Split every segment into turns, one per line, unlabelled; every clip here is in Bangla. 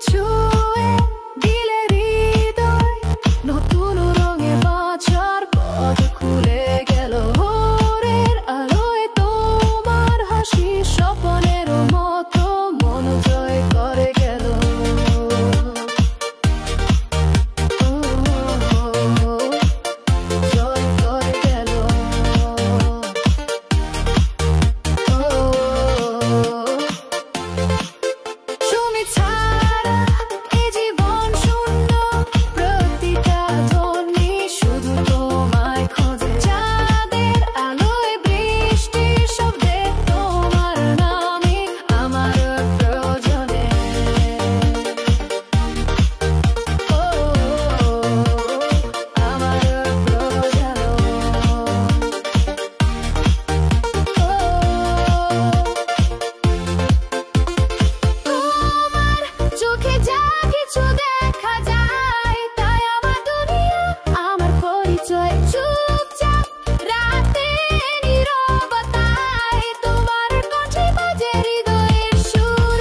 ছুঁয়ে দিলে হৃদয়, নতুন রঙে বাঁচার পথ খুলে গেল। ভোরের আলোয় তোমার হাসি স্বপ্নের মতো মন জয় করে গেল। জয় করে গেল। তুমি ছাড়া এ জীবন শূন্য, প্রতিটা ধ্বনি শুধু তোমায় খোঁজে। চাঁদের আলোয় বৃষ্টির শব্দে তোমার নামই আমার প্রয়োজনে। আমার তোমার চোখে যা কিছু দেখা যায়, তাই আমার দুনিয়া, আমার পরিচয়। চুপচাপ রাতে নীরবতায় তোমার কণ্ঠে বাজে হৃদয়ের সুর।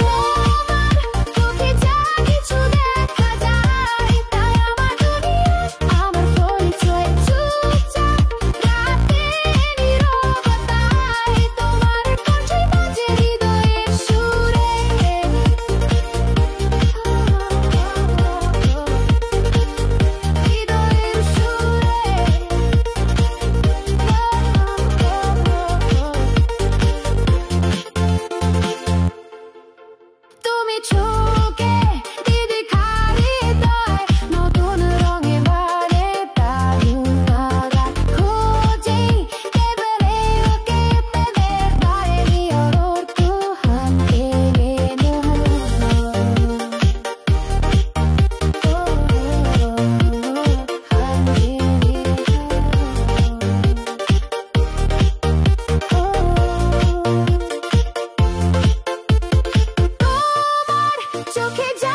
আমার চোখে যা কিছু দেখা যায়, তাই আমার দুনিয়া, আমার পরিচয়। চুপচাপ রাতে নীরবতায় তোমার কণ্ঠে বাজে হৃদয়ের সুরে। হৃদয়ের সুরে। তুমি চোখে দিদি হৃদয়, নতুন রঙে মানে দারুণ তারা খোঁজে কেবলে ওকে প্রেমের বাইরে ওর তুহান এলে না। তোমার চোখে যা